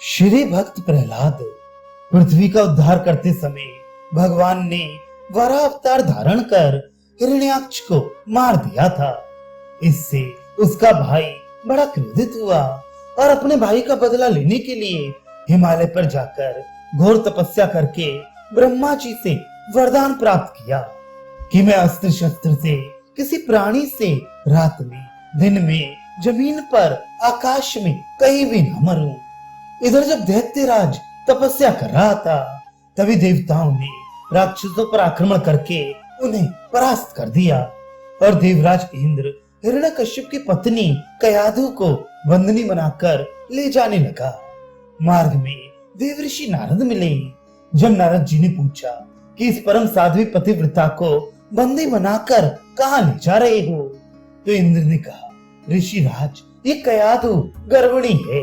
श्री भक्त प्रहलाद पृथ्वी का उद्धार करते समय भगवान ने वराह अवतार धारण कर हिरण्याक्ष को मार दिया था। इससे उसका भाई बड़ा क्रोधित हुआ और अपने भाई का बदला लेने के लिए हिमालय पर जाकर घोर तपस्या करके ब्रह्मा जी से वरदान प्राप्त किया कि मैं अस्त्र शस्त्र से किसी प्राणी से रात में, दिन में, जमीन पर, आकाश में कहीं भी न मरूं। इधर जब दैत्यराज तपस्या कर रहा था तभी देवताओं ने राक्षसों पर आक्रमण करके उन्हें परास्त कर दिया और देवराज इंद्र हिरण्यकश्यप की पत्नी कयाधु को बंदनी बनाकर ले जाने लगा। मार्ग में देवऋषि नारद मिले। जब नारद जी ने पूछा कि इस परम साध्वी पतिव्रता को बंदी बनाकर कहाँ ले जा रहे हो, तो इंद्र ने कहा, ऋषि राज, ये कयाधु गर्भिणी है,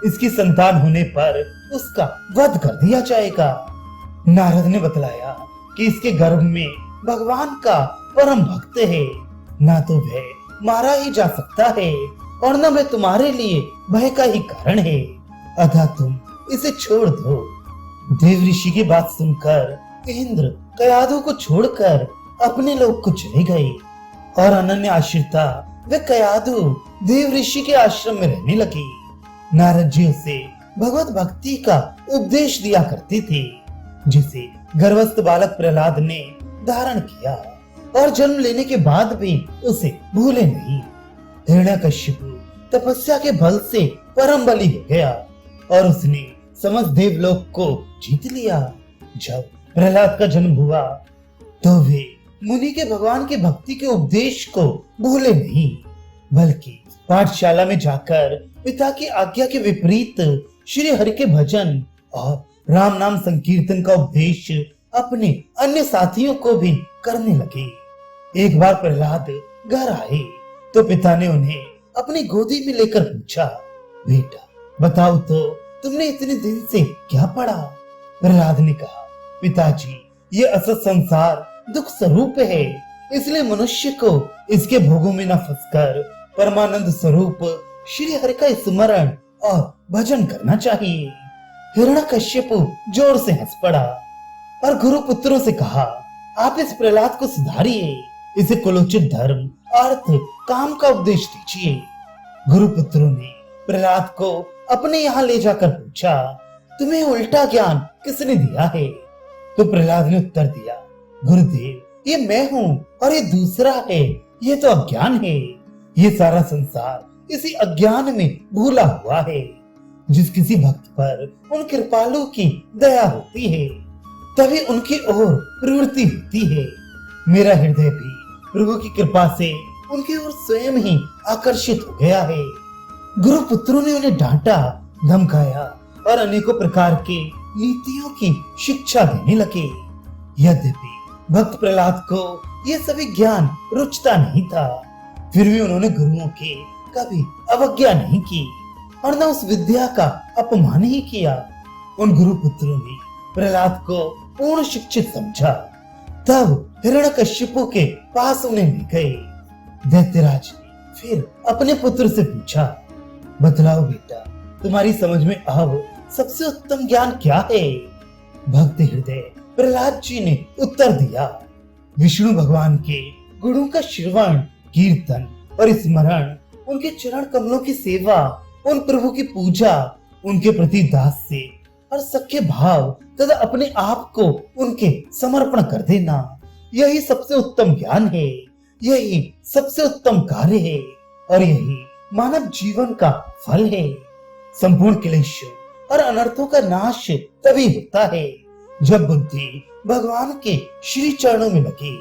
इसकी संतान होने पर उसका वध कर दिया जाएगा। नारद ने बतलाया कि इसके गर्भ में भगवान का परम भक्त है, ना तो वह मारा ही जा सकता है और न वह तुम्हारे लिए भय का ही कारण है, अतः तुम इसे छोड़ दो। देव ऋषि की बात सुनकर इंद्र कयाधु को छोड़कर अपने लोक को चले गए और अनन्य आश्रिता वे कयाधु देव ऋषि के आश्रम में रहने लगी। नारद जी उसे भगवत भक्ति का उपदेश दिया करते थे, जिसे गर्भस्थ बालक प्रहलाद ने धारण किया और जन्म लेने के बाद भी उसे भूले नहीं। हिरण्यकश्यप तपस्या के बल से परम बली हो गया और उसने समस्त देवलोक को जीत लिया। जब प्रहलाद का जन्म हुआ तो वे मुनि के भगवान की भक्ति के उपदेश को भूले नहीं, बल्कि पाठशाला में जाकर पिता की आज्ञा के विपरीत श्री हरि के भजन और राम नाम संकीर्तन का उपदेश अपने अन्य साथियों को भी करने लगे। एक बार प्रहलाद घर आए तो पिता ने उन्हें अपनी गोदी में लेकर पूछा, बेटा बताओ तो तुमने इतने दिन से क्या पढ़ा? प्रहलाद ने कहा, पिताजी, ये असत संसार दुख स्वरूप है, इसलिए मनुष्य को इसके भोगों में न फंसकर परमानंद स्वरूप श्री हरि का स्मरण और भजन करना चाहिए। हिरण्यकश्यप जोर से हंस पड़ा और गुरु पुत्रों से कहा, आप इस प्रहलाद को सुधारिए, इसे कुलोचित धर्म, अर्थ, काम का उपदेश दीजिए। गुरु पुत्रों ने प्रहलाद को अपने यहाँ ले जाकर पूछा, तुम्हें उल्टा ज्ञान किसने दिया है? तो प्रहलाद ने उत्तर दिया, गुरुदेव, ये मैं हूँ और ये दूसरा है, ये तो अज्ञान है। ये सारा संसार इसी अज्ञान में भूला हुआ है। जिस किसी भक्त पर उन कृपालु की दया होती है तभी उनकी ओर प्रवृत्ति होती है। मेरा हृदय भी प्रभु की कृपा से उनकी ओर स्वयं ही आकर्षित हो गया है। गुरु पुत्रों ने उन्हें डांटा, धमकाया और अनेकों प्रकार के नीतियों की शिक्षा देने लगे। यद्यपि भक्त प्रहलाद को ये सभी ज्ञान रुचता नहीं था, फिर भी उन्होंने गुरुओं के कभी अवज्ञा नहीं की और न उस विद्या का अपमान ही किया। उन गुरु पुत्रों ने प्रहलाद को पूर्ण शिक्षित समझा। तब हिरण्यकश्यपु के पास उन्हें ले गए। दैत्यराज ने फिर अपने पुत्र से पूछा, बतलाओ बेटा, तुम्हारी समझ में अब सबसे उत्तम ज्ञान क्या है? भक्त हृदय प्रहलाद जी ने उत्तर दिया, विष्णु भगवान के गुणों का श्रवण, कीर्तन और स्मरण, उनके चरण कमलों की सेवा, उन प्रभु की पूजा, उनके प्रति दास से और सख्य भाव तथा अपने आप को उनके समर्पण कर देना, यही सबसे उत्तम ज्ञान है, यही सबसे उत्तम कार्य है और यही मानव जीवन का फल है। संपूर्ण क्लेशों और अनर्थों का नाश तभी होता है जब बुद्धि भगवान के श्री चरणों में लगे,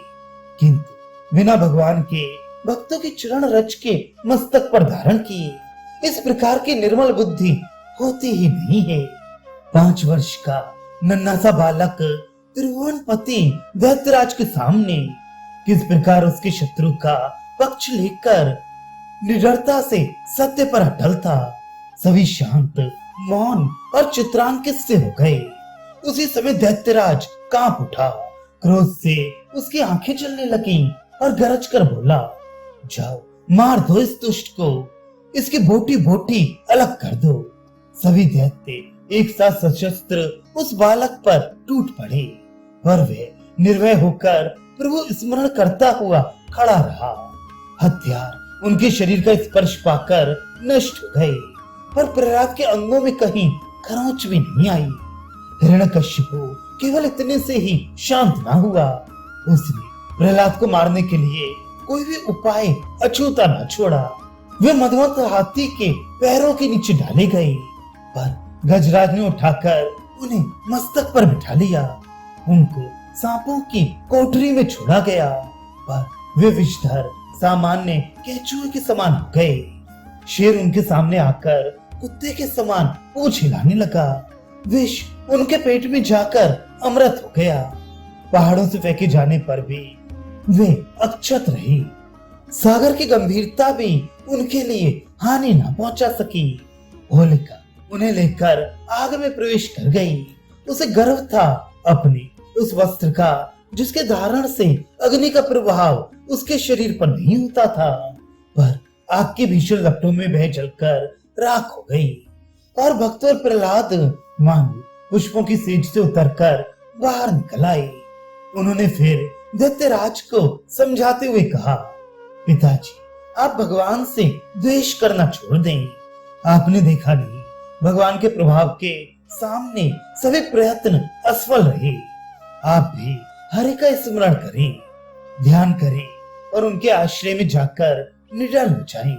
किंतु बिना भगवान के भक्तों की चरण रच के मस्तक पर धारण किए इस प्रकार की निर्मल बुद्धि होती ही नहीं है। 5 वर्ष का नन्हा सा बालक त्रिभुवनपति दैत्यराज के सामने किस प्रकार उसके शत्रु का पक्ष लेकर निडरता से सत्य पर अटल था। सभी शांत, मौन और चित्रांकित से हो गए। उसी समय दैत्यराज कांप उठा, क्रोध से उसकी आंखें जलने लगीं और गरज कर बोला, जाओ मार दो इस दुष्ट को, इसकी बोटी बोटी अलग कर दो। सभी दैत्य एक साथ सशस्त्र उस बालक पर टूट पड़े और वह निर्भय होकर प्रभु स्मरण करता हुआ खड़ा रहा। हथियार उनके शरीर का स्पर्श पाकर नष्ट हो गए, पर प्रहलाद के अंगों में कहीं खरोंच भी नहीं आई। हिरण्यकश्यपु केवल इतने से ही शांत ना हुआ। उसने प्रहलाद को मारने के लिए कोई भी उपाय अछूता न छोड़ा। वे मदमस्त हाथी के पैरों के नीचे डाले गए, पर गजराज ने उठाकर उन्हें मस्तक पर बिठा लिया। उनको सांपों की कोठरी में छोड़ा गया, पर वे विषधर सामान्य केंचुए के समान हो गए। शेर उनके सामने आकर कुत्ते के समान पूंछ हिलाने लगा। विष उनके पेट में जाकर अमृत हो गया। पहाड़ों से फेंके जाने पर भी वे अक्षत रहे। सागर की गंभीरता भी उनके लिए हानि न पहुंचा सकी। होलिका उन्हें लेकर आग में प्रवेश कर गई। उसे गर्व था अपने उस वस्त्र का जिसके धारण से अग्नि का प्रभाव उसके शरीर पर नहीं होता था, पर आग के भीषण लपटों में बह जलकर राख हो गई। और भक्त और प्रहलाद मानो पुष्पों की सेज से उतरकर बाहर निकल आए। उन्होंने फिर दैत्यराज को समझाते हुए कहा, पिताजी आप भगवान से द्वेष करना छोड़ दें। आपने देखा नहीं, भगवान के प्रभाव के सामने सभी प्रयत्न असफल रहे। आप भी हरि का स्मरण करें, ध्यान करें और उनके आश्रय में जाकर निडर हो जाएं।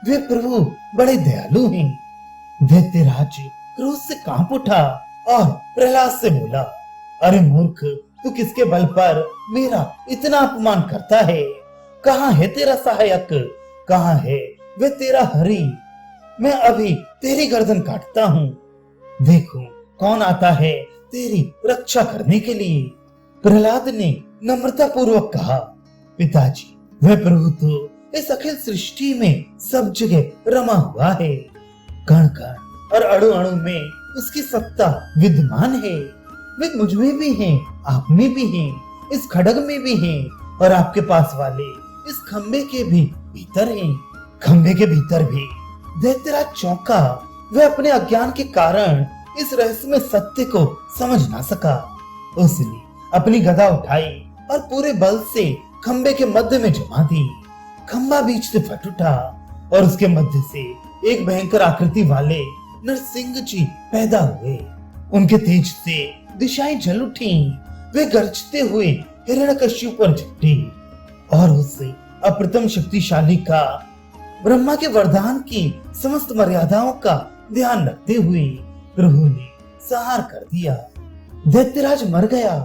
वे प्रभु बड़े दयालु हैं। दैत्यराज क्रोध से कांप उठा और प्रहलाद से बोला, अरे मूर्ख, तू किसके बल पर मेरा इतना अपमान करता है? कहाँ है तेरा सहायक? कहाँ है वे तेरा हरि? मैं अभी तेरी गर्दन काटता हूँ। देखो कौन आता है तेरी रक्षा करने के लिए। प्रहलाद ने नम्रता पूर्वक कहा, पिताजी वह प्रभु तो इस अखिल सृष्टि में सब जगह रमा हुआ है। कण कण और अणु अणु में उसकी सत्ता विद्यमान है। वे मुझ में भी हैं, आप में भी हैं, इस खड्ग में भी हैं और आपके पास वाले इस खंबे के भी भीतर हैं। खंबे के भीतर भी दैत्यराज चौंका। वह अपने अज्ञान के कारण इस रहस्य में सत्य को समझ ना सका। उसने अपनी गदा उठाई और पूरे बल से खंबे के मध्य में जमा दी। खंबा बीच से फट उठा और उसके मध्य से एक भयंकर आकृति वाले नरसिंह जी पैदा हुए। उनके तेज से दिशाएं जल उठी। वे गरजते हुए हिरण्यकश्यप पर झपटे और उससे अप्रतिम शक्तिशाली का ब्रह्मा के वरदान की समस्त मर्यादाओं का ध्यान रखते हुए प्रभु ने संहार कर दिया। दैत्यराज मर गया,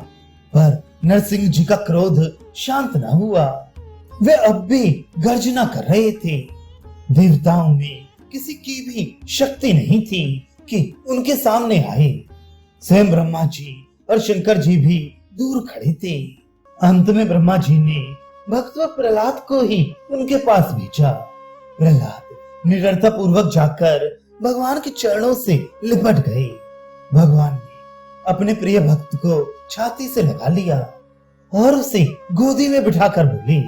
पर नरसिंह जी का क्रोध शांत न हुआ। वे अब भी गर्जना कर रहे थे। देवताओं में किसी की भी शक्ति नहीं थी कि उनके सामने आए। स्वयं ब्रह्मा जी और शंकर जी भी दूर खड़े थे। अंत में ब्रह्मा जी ने भक्त प्रहलाद को ही उनके पास भेजा। प्रहलाद निडरता पूर्वक जाकर भगवान के चरणों से लिपट गए। भगवान ने अपने प्रिय भक्त को छाती से लगा लिया और उसे गोदी में बिठाकर बोले,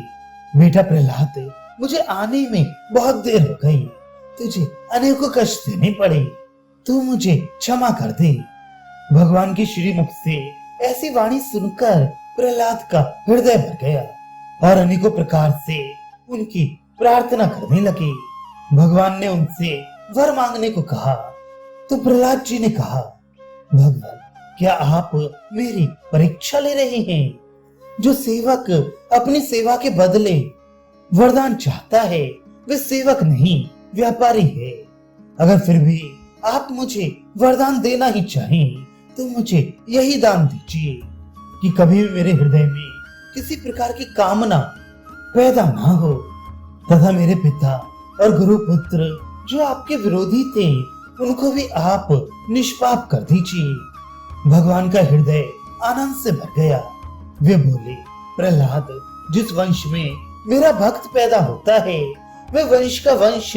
बेटा प्रहलाद, मुझे आने में बहुत देर हो गई। तुझे अनेकों कष्ट देने पड़े, तू मुझे क्षमा कर दे। भगवान के श्रीमुख से ऐसी वाणी सुनकर प्रहलाद का हृदय भर गया और अनेकों प्रकार से उनकी प्रार्थना करने लगे। भगवान ने उनसे वर मांगने को कहा तो प्रहलाद जी ने कहा, भगवान क्या आप मेरी परीक्षा ले रहे हैं? जो सेवक अपनी सेवा के बदले वरदान चाहता है वे सेवक नहीं व्यापारी है। अगर फिर भी आप मुझे वरदान देना ही चाहें तो मुझे यही दान दीजिए कि कभी भी मेरे हृदय में किसी प्रकार की कामना पैदा ना हो तथा मेरे पिता और गुरु पुत्र जो आपके विरोधी थे उनको भी आप निष्पाप कर दीजिए। भगवान का हृदय आनंद से भर गया। वे बोले, प्रहलाद, जिस वंश में मेरा भक्त पैदा होता है वे वंश का वंश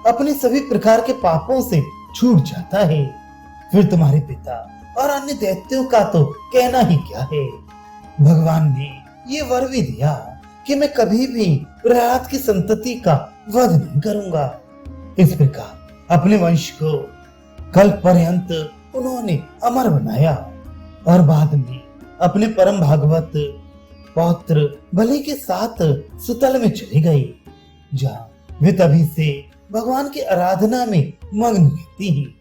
अपने सभी प्रकार के पापों से छूट जाता है। फिर तुम्हारे पिता और अन्य दैत्यों का तो कहना ही क्या है। भगवान ने ये वर भी दिया कि मैं कभी भी प्रहलाद की संतति का वध नहीं करूंगा। इस प्रकार अपने वंश को कल पर्यंत उन्होंने अमर बनाया और बाद में अपने परम भागवत पौत्र बलि के साथ सुतल में चली गई, जहाँ वे तभी से भगवान की आराधना में मग्न रहती हैं।